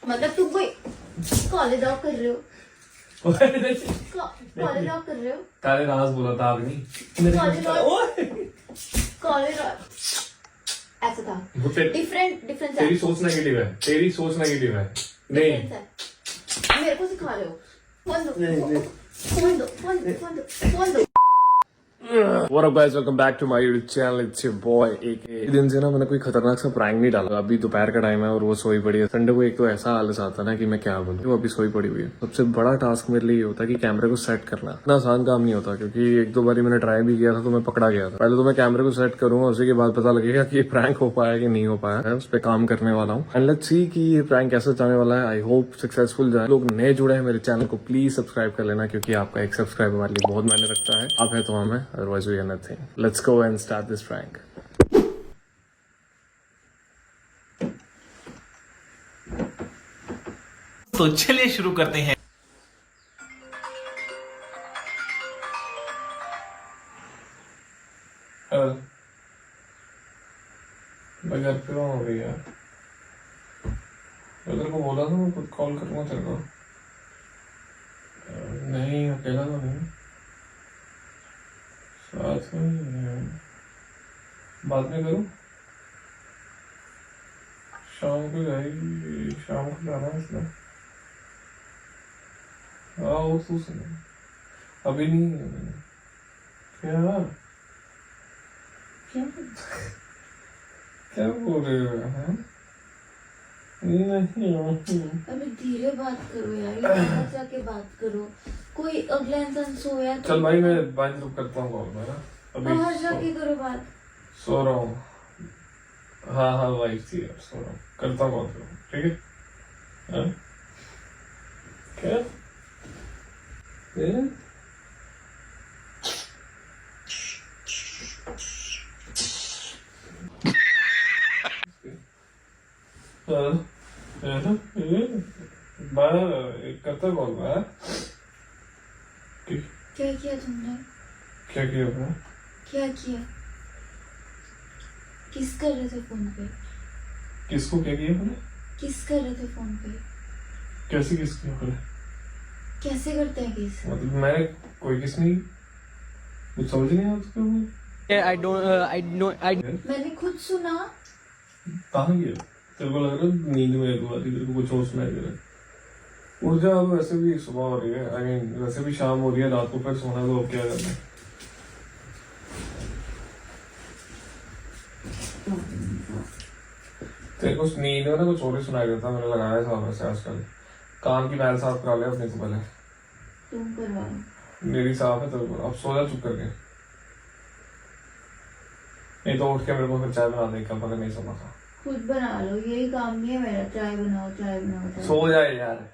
मतलब तुम कोई कॉलेज जॉब कर रहे हो? कॉलेज जॉब कर रहे हो? तारे राज बोला था आपने कॉलेज ऐसा था। डिफरेंट तेरी सोच नेगेटिव है, तेरी सोच नेगेटिव है। नहीं मेरे को सिखा रहे हो। फोन दो। What up guys, welcome back to my YouTube channel. It's your boy AK। दिन से ना मैंने कोई खतरनाक सा प्रैंक नहीं डाला। अभी दोपहर का टाइम है और वो सोई पड़ी है। संडे को एक तो ऐसा आलस आता ना कि मैं क्या बोलूं, वो अभी सोई पड़ी हुई है। सबसे बड़ा टास्क मेरे लिए ये होता है कि कैमरे को सेट करना। इतना आसान काम नहीं होता, क्योंकि एक दो बारी मैंने ट्राई भी किया था तो मैं पकड़ा गया था। पहले तो मैं कैमरे को सेट करूंगा, उसी के बाद पता लगेगा कि ये प्रैंक हो पाया कि नहीं हो पाया है। उस पर काम करने वाला हूँ एंड लेट्स सी कि ये प्रैंक कैसे जाने वाला है। आई होप सक्सेसफुल जाए। लोग नए जुड़े हैं मेरे चैनल को, प्लीज सब्सक्राइब कर लेना, क्योंकि आपका एक सब्सक्राइब हमारे लिए बहुत मायने रखता है। आप है तो हम है, otherwise we are nothing. Let's go and start this prank. तो चलिए शुरू करते हैं। मैं घर पे हूँ अभी यार। मैं तेरे को बोला था मैं खुद कॉल करूँगा तेरे को। नहीं अकेला तो नहीं, साथ में नहीं है। बाद में करूँ, शाम को जाएगी, शाम को जाना है इसमें। हाँ वो तो सुनो, अभी नहीं है। मैंने क्या क्या क्या बोल रहे हो? हाँ नहीं अबे धीरे बात करो यार, बाहर जाके बात करो। कोई अगला इंसान सोया तो चल भाई, मैं बंद करता हूँ कॉल में ना। अभी बाहर जाके करो बात। सो रहा हूँ। हाँ हाँ वाइफ थी यार, सो रहा हूँ, करता हूँ कॉल, ठीक है? हाँ क्या करता कॉल में। क्या किया तुमने? क्या किया आपने? क्या किया? किस कर रहे थे फोन पे? किसको क्या किया आपने? किस कर रहे थे फोन पे? कैसे किस किया आपने? कैसे करते हैं किस? मतलब मैं कोई किस नहीं, कुछ समझ नहीं आता क्यों। मैंने खुद सुना। कहाँ गया? तेरे को लग रहा है नींद में एक बार तेरे को कुछ और सुनाई दे रहा है। उठ जा, अब वैसे भी सुबह हो रही है, आई मीन वैसे भी शाम हो रही है, रात को फिर सोना, तो अब क्या करना है? तेरे को नींद में ना कुछ और ही सुनाई देता, मैंने लगाया था वैसे आजकल। कान की मैल साफ करा ले अपने से पहले। तुम करवा मेरी साफ है तो अब सो जा चुप करके, नहीं तो उठ के मेरे को फिर चाय बना दे, कब अगर नहीं सोना था। खुद बना लो, यही काम नहीं है मेरा। चाय बनाओ चाय बनाओ। सो जाए यार।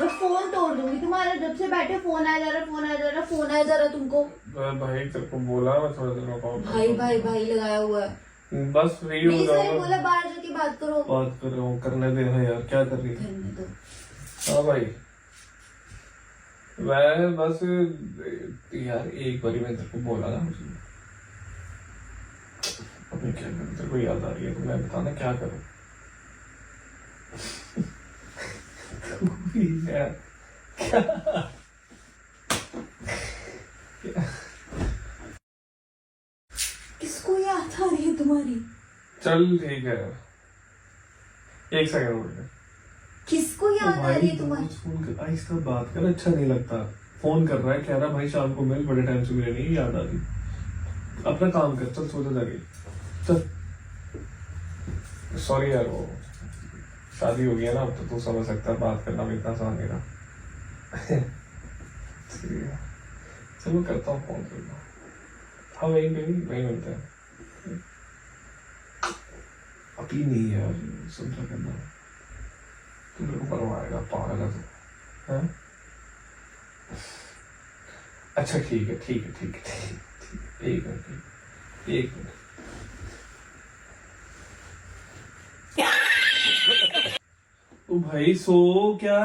मैं फोन तोड़ दूंगी तुम्हारा। जब से बैठे फोन आया जा रहा, फोन आया जा रहा, फोन आया जा रहा तुमको। भाई तेरे को बोला मैं थोड़ा देर में कॉल। भाई लगाया हुआ है। बस फ्री हो जाओ। बोला बाहर जाके बात करो। बात कर रहा हूँ, करने दे भाई यार, क्या कर रही है? करने दो। हाँ भाई, मैं बस यार एक बारी मैं तेरे को बोला ना, अभी क्या करूँ, तेरे को याद आ रही है तो मैं बताना क्या करूँ। यार क्या किसको याद आ रही है तुम्हारी? चल ठीक है, एक सेकंड बोल रहे। किसको याद आ रही है तुम्हारी? फोन कर, आहिस्ता बात कर, अच्छा नहीं लगता। फोन कर रहा है, कह रहा भाई शाम को मिल, बड़े टाइम से मिले नहीं, याद आ रही। अपना काम कर, चल सो जा जाके, चल। सॉरी यार, वो शादी हो गई है ना, अब तो तू समझ सकता है, बात करना भी इतना आसान नहीं रहा। ठीक है, चलो करता हूँ फोन करना। हाँ वही मिलते हैं। अभी नहीं यार, समझा करना, तुम मेरे को परवाएगा, पागल है तू। हाँ अच्छा ठीक है ठीक है ठीक है ठीक है, एक मिनट एक मिनट। ओ भाई सो क्या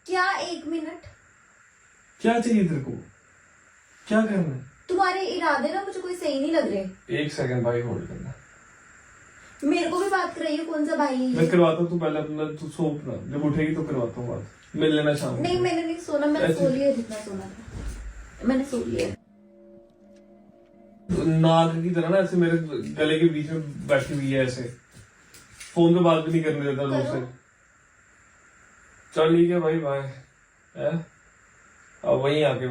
क्या 1 मिनट? क्या चाहिए तेरे को, क्या करना है? तुम्हारे इरादे ना मुझे कोई सही नहीं लग रहे। 1 सेकंड भाई होल्ड करना। मेरे को भी बात कर रही है, कौन सा भाई है मैं ये? करवाता हूँ, तू पहले अपना तू सो अपना, जब उठेगी तो करवाता हूँ बात, मिल लेना शाम को। नहीं मैंने नहीं सोना, मैंने ऐसे- सो लिया जितना सोना था, मैंने सो लिया। नाग की तरह ना ऐसे मेरे गले के बीच में बैठी हुई है, ऐसे फोन पे बात भी नहीं करने देता दूर से। चल ठीक है भाई बाय। अब वहीं आके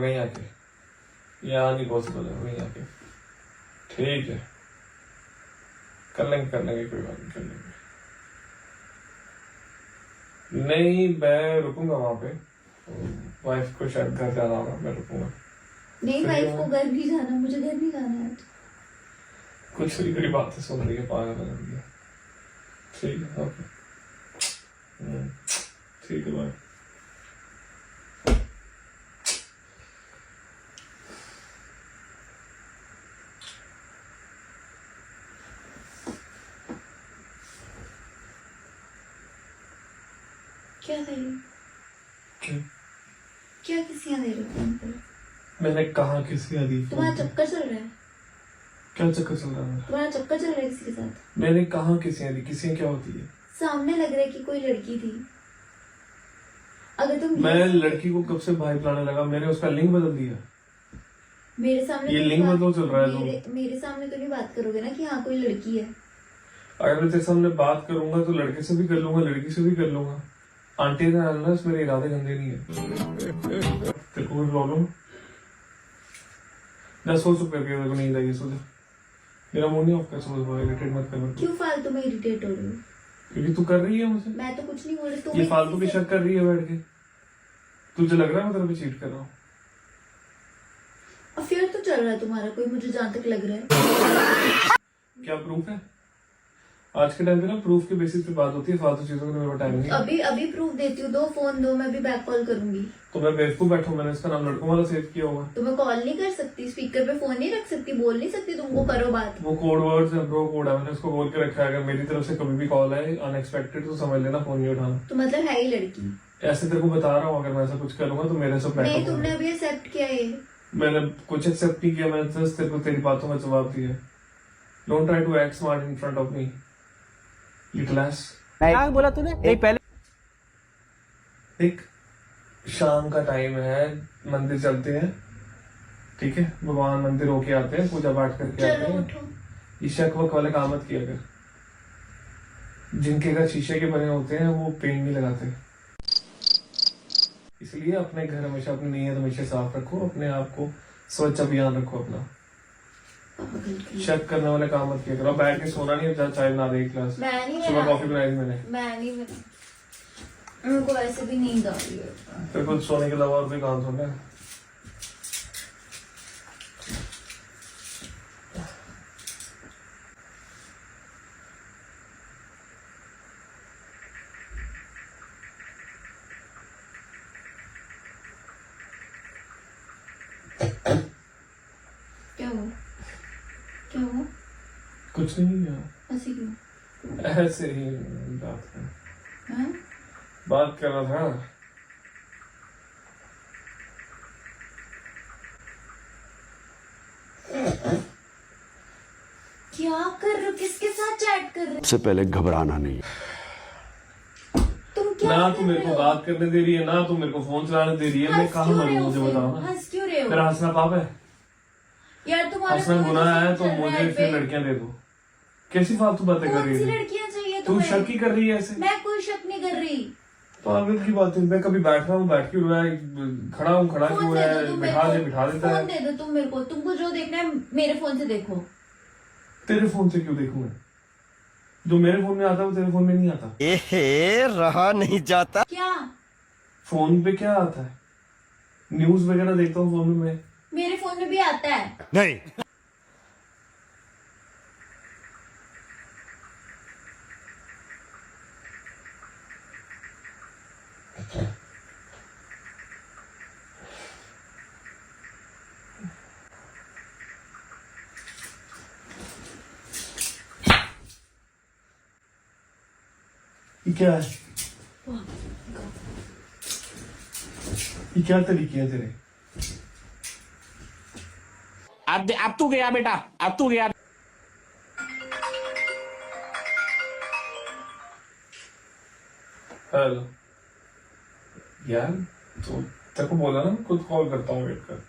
यहाँ नहीं पॉसिबल है, वहीं आके ठीक है कर लेंगे कोई बात नहीं, कर लेंगे। नहीं मैं रुकूंगा वहां पे, वाइफ को शायद घर जाना होगा, मैं रुकूंगा। नहीं वाइफ को घर नहीं जाना, मुझे घर नहीं जाना है। कुछ नहीं, मेरी बातें सुन रही है, पागल बन रही है। ठीक है ओके, ठीक है बाय। क्या दे रही हो? क्या क्या किसियां दे रहे हो फोन पर? मैंने कहा किसी आदि तुम्हारा चक्कर चल रहा है? क्या चक्कर चल रहा है? तुम्हारा चक्कर चल रहा है किसी के साथ? मैंने कहा किसी आदि, किसी क्या होती है? सामने लग रहा है कि कोई लड़की थी। अगर तुम मैं लड़की को कब से भाई बुलाने लगा, मैंने उसका लिंक बदल दिया। मेरे सामने ये तो लिंक बात- मतलब चल रहा है मेरे सामने तो नहीं बात करोगे ना कि हाँ कोई लड़की है। अगर मैं तेरे सामने बात करूंगा तो लड़के से भी कर लूंगा, लड़की से भी कर लूंगा। आंटी ने आना, मेरे इरादे गंदे नहीं है। तेरे को कोई प्रॉब्लम? 10 सौ चुप करके, मेरे को नींद आई, सो जा। मेरा मूड नहीं ऑफ कर, समझ में, इरिटेट मत कर मेरे को। क्यों फालतू में इरिटेट हो रही हो? क्योंकि तू कर रही है मुझे, मैं तो कुछ नहीं बोल रही। तुम ये फालतू की शक कर रही है बैठ के। तुझे लग रहा है मैं तेरे पे चीट कर रहा हूँ? अफेयर तो चल रहा है तुम्हारा कोई, मुझे जहां तक लग रहा है। क्या प्रूफ है? आज के टाइम पे ना प्रूफ के बेसिस पे बात होती है, फालतू चीजों का मेरे पास टाइम नहीं है। अभी अभी प्रूफ देती हूँ, दो फोन दो, मैं भी बैक कॉल करूंगी। तो मैं बेवकूफ बैठा हूँ, मैंने इसका नाम लड़कों वाला सेव किया होगा। तो मैं कॉल नहीं कर सकती, स्पीकर पे फोन नहीं रख सकती, बोल नहीं सकती तुमको करो बात। वो कोड वर्ड्स है ब्रो, कोड है, मैंने उसको बोल के रखा है, अगर मेरी तरफ से कभी भी कॉल आए अनएक्सपेक्टेड तो समझ लेना फोन नहीं उठाना। तो मतलब है ही लड़की? ऐसे तेरे को बता रहा हूँ, अगर मैं ऐसा कुछ करूंगा तो मेरे से नहीं तुमने अभी एक्सेप्ट किया है। मैंने कुछ एक्सेप्ट नहीं किया, मैंने जस्ट तेरे को तेरी बातों का जवाब दिया। Don't try to act smart in front of me little S. क्या बोला तूने? नहीं पहले एक शाम का टाइम है, मंदिर चलते हैं, ठीक है, भगवान मंदिर होके आते हैं, पूजा पाठ करके आते चलो हैं। उठो। ये शक वक वाले काम मत किया कर। जिनके घर शीशे के बने होते हैं वो पेंट नहीं लगाते। इसलिए अपने घर हमेशा, अपनी नीयत हमेशा साफ रखो, अपने आप को स्वच्छ अभियान रखो अपना। शक करने वाले काम मत किया करो। बैठ के सोना नहीं, जा चाय बना दे एक गिलास। मैं नहीं सुबह कॉफी बनाई थी मैंने। मैं नहीं बना, मेरे को वैसे भी नींद आ रही है। फिर कुछ सोने के अलावा और कोई काम थोड़ा है। क्या हुआ? क्या हुआ? कुछ नहीं यार, ऐसे क्यों? ऐसे ही हाँ? बात कर रहा था। क्या कर रहे हो? किसके साथ चैट कर रहे हो? सबसे पहले घबराना नहीं। तुम क्या ना कर तू मेरे रहे को हो? बात करने दे रही है, ना तू मेरे को फोन चलाने दे रही है। मैं हंस कहाँ क्यों मरूं, रहे हो मुझे फिर? बताओ ना। हंस क्यों रहे हो? मेरा हंसना पाप है? यार तुम्हारा हंसना फोन गुनाह है तो चल रहा मुझे है फिर पे। लड़कियां दे दो। कैसी फालतू बातें कर कौन रही सी है? लड़कियां चाहिए तू तुम्हें? शक ही कर रही है ऐसे। मैं कोई शक नहीं कर रही। पागल की बात है। मैं कभी बैठ रहा हूँ, बैठ क्यों रहा है, खड़ा हूँ, खड़ा फोन क्यों दे है, दो तुम मेरे बिठा दे, को। बिठा देता फोन है। दे दो तुम मेरे को। तुमको जो देखना है मेरे फोन से देखो। तेरे फोन से क्यों देखूं मैं? जो मेरे फोन में आता है वो तेरे फोन में नहीं आता। एहे रहा नहीं जाता। क्या? फोन पे क्या आता है? न्यूज वगैरह देखता हूँ फोन में मैं। मेरे फोन में भी आता है। नहीं ये क्या है? ये क्या तरीके हैं तेरे? अब तू गया बेटा, अब तू गया। हेलो यार, तो तेरे को बोला ना मैं खुद कॉल करता हूँ, वेट कर।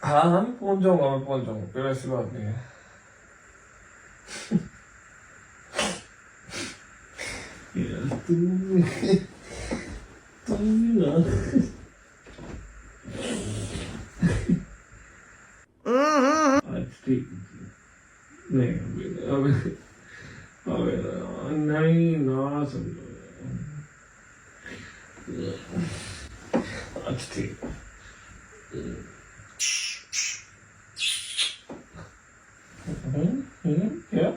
हाँ हाँ मैं पहुंच जाऊंगा, कोई वैसी बात नहीं है। यार तू ना ठीक नहीं, अबे नहीं ना समझो। अच्छा ठीक क्या?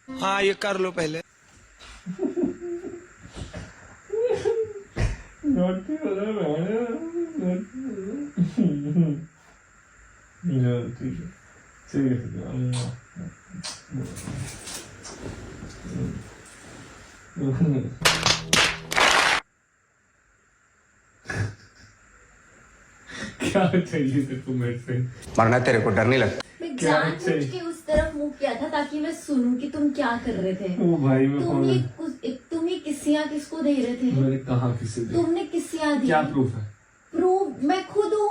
हाँ ये कर लो पहले। नोटी हो रहा है, ठीक है क्या चाहिए तेरे को मेरे से? मरना तेरे को डर नहीं लगता? मैं क्या जानबूझ चाहिए? के उस तरफ मुंह किया था ताकि मैं सुनूं कि तुम क्या कर रहे थे। ओ भाई मैं तुम ये किस्सियां किसको दे रहे थे? मैंने कहा किसे दे? तुमने किस्सियां दी। क्या प्रूफ है? प्रूफ मैं खुद हूँ।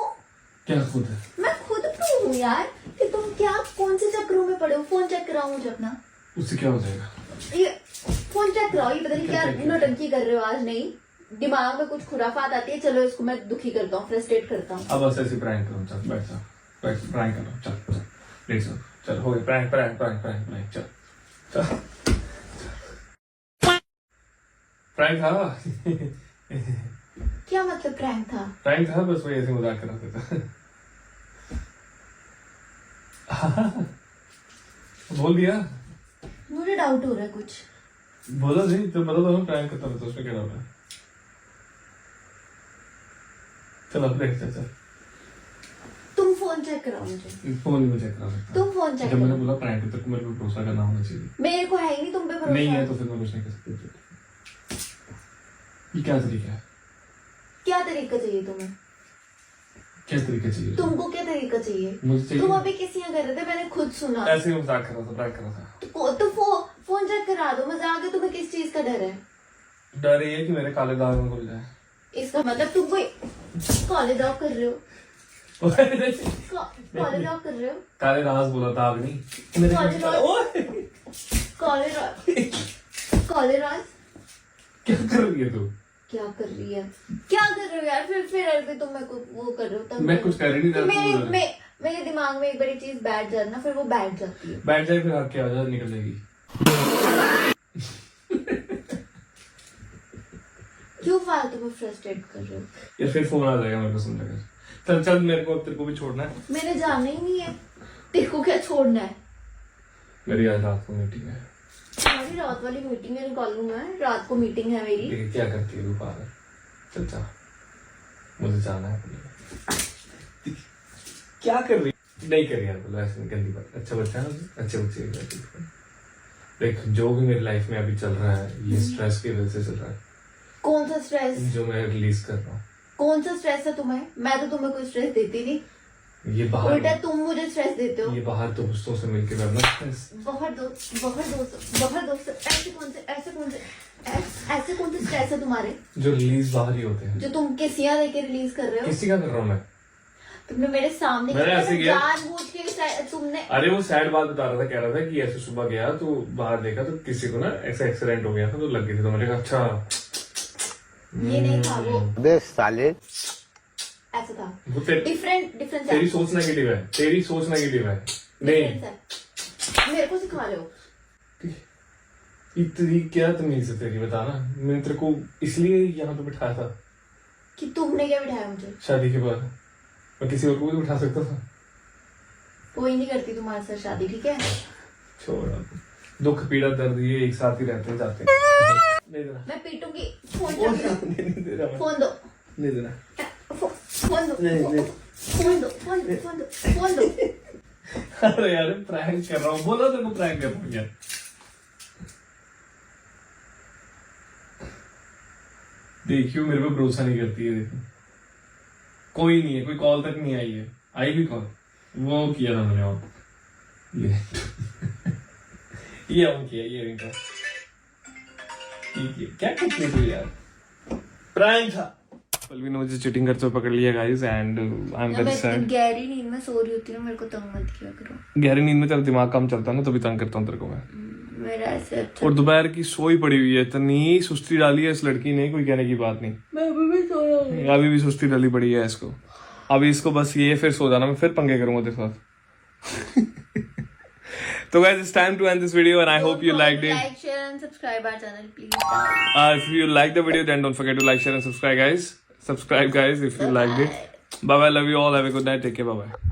क्या खुद है? मैं खुद प्रूफ हूँ यार कि तुम क्या कौन से चक्रों में पड़े हो। फोन चेक कराओ मुझे अपना। उससे क्या हो जाएगा? ये फोन चेक कराओ। ये पता नहीं क्या क्या check नौटंकी कर रहे हो आज। नहीं दिमाग में कुछ खुराफात आती है। चलो इसको मैं दुखी करता हूँ, फ्रस्ट्रेट करता हूँ। अब बस ऐसे प्रैंक करो, चल बैठ जा, बैठ प्रैंक करो, चल लेट जाओ, चल हो गया prank prank prank prank prank, चल चल प्रैंक था। क्या मतलब प्रैंक था? प्रैंक था, बस वही ऐसे मजाक कर रहा था। बोल दिया। मुझे डाउट हो रहा है कुछ। बोला नहीं तो बता दो, प्रैंक करता था, उसमें क्या डाउट है? चल अब देख, चल तुम फोन चेक कराओ मुझे। फोन में चेक करा सकता। तुम फोन चेक जब मैंने करो। बोला प्रैंक है तो मेरे को भरोसा करना होना चाहिए। मेरे को है ही नहीं तुम पे भरोसा। नहीं है तो फिर मैं कुछ नहीं कर सकता। ये क्या तरीका है? क्या तरीका चाहिए तुम्हें? क्या तरीका चाहिए? तुमको क्या तरीका चाहिए? मुझे चाहिए। तुम अभी किस्सियां कर रहे थे, मैंने खुद सुना। ऐसे ही मजाक कर रहा था, प्रैंक कर रहा था। तो फोन चेक करा दो। मजाक है। तुम्हें किस चीज का डर है? डर ये है कि मेरे काले दाग में खुल जाए। इसका मतलब तुम कोई कॉलेज जॉब कर रहे हो? कॉलेज जॉब कर रहे हो? काले राज बोला, दाग नहीं। कॉलेज क्या कर रही है तू? क्या कर रही है? क्या कर रहे हो यार? फिर अरे तुम मेरे को वो कर रहे हो तब मैं कुछ कर ही नहीं तो रहा। मेरे दिमाग में एक बड़ी चीज बैठ जाती ना, फिर वो बैठ जाती है। बैठ जाए फिर आपकी आवाज निकल जाएगी। क्यों फालतू में फ्रस्ट्रेट कर रहे हो? या फिर फोन आ जाएगा मेरे को सुन लगा। चल चल, मेरे को तेरे को भी छोड़ना है। मैंने जाना ही नहीं है। तेरे को क्या छोड़ना है? मेरी आज रात को मीटिंग है। हमारी रात वाली मीटिंग है, निकालू मैं। रात को मीटिंग है मेरी। लेकिन क्या करती है तू पागल? चल जा, मुझे जाना है। क्या कर रही? नहीं कर यार, बोलो ऐसे गंदी बात। अच्छा बच्चा है, अच्छे बच्चे की बात है। देख, जो भी मेरी लाइफ में अभी चल रहा है ये स्ट्रेस की वजह से चल रहा है। कौन सा स्ट्रेस? जो मैं रिलीज कर रहा हूँ। कौन सा स्ट्रेस है तुम्हें? मैं तो तुम्हें कोई स्ट्रेस देती नहीं। ये बाहर, उल्टा तुम मुझे स्ट्रेस देते हो। ये बाहर दोस्तों से मिलके करना स्ट्रेस। बाहर दोस्त ऐसे कौन से स्ट्रेस है तुम्हारे जो रिलीज बाहर ही होते हैं। जो तुम किसियां लेके रिलीज कर रहे हो? किसी का कर रहा हूँ मैं? तुमने मेरे सामने मैंने ऐसे किया। जानबूझ के तुमने। अरे वो सैड बात बता रहा था, कह रहा था कि ऐसे सुबह गया तो बाहर देखा तो किसी को ना ऐसा एक्सीडेंट हो गया था तो लग गई थी। तो मैंने कहा अच्छा ये नहीं था वो, बे साले। ऐसा था। वो डिफरेंस तेरी सोच नेगेटिव है, तेरी सोच नेगेटिव है। नहीं, मेरे को सिखा रहे हो। इतनी क्या तमीज है तेरी, बताना। मैंने तेरे को इसलिए यहाँ पे बिठाया था कि तुमने क्या बिठाया मुझे? शादी के बाद मैं किसी और को भी बिठा सकता था। कोई नहीं करती तुम्हारे साथ शादी, ठीक है? छोड़, दुख पीड़ा दर्द ये एक साथ ही रहते जाते हैं। नहीं देना, मैं पीटूंगी। फोन नहीं दे रहा मैं। फोन दो। नहीं देना, फोन दो। नहीं फोन दो। अरे यार प्रैंक कर रहा हूँ, बोलो तेरे को प्रैंक कर रहा हूँ यार। देखियो मेरे पे भरोसा नहीं करती है, देखो कोई नहीं है, कोई कॉल तक नहीं आई है। आई भी कॉल वो किया था मैंने और ये ऑन किया, ये रिंग क्या करती है यार, प्रैंक था। पलवी ने मुझे चीटिंग करते हुए पकड़ लिया guys and I am very sad. गहरी नींद में सो रही होती हूँ, मेरे को तंग मत किया करो। गहरी नींद में तेरा दिमाग कम चलता है ना, तभी तंग करता हूँ तेरे को मैं। मेरा ऐसे अच्छा। और दोपहर की सोई पड़ी हुई है, इतनी सुस्ती डाली है इस लड़की ने, कोई कहने की बात नहीं। मैं अभी भी सोया हूँ। अभी भी सुस्ती डाली पड़ी है इसको। अभी इसको बस ये फिर सो जाना, मैं फिर पंगे करूंगा तेरे साथ। तो guys, it's time to end this video and I hope you liked it. Like, share and subscribe our channel, please. If you like the video, then don't forget to like, share and subscribe, guys. Subscribe, guys, if you liked it. Bye bye. Love you all. Have a good night. Take care. Bye bye.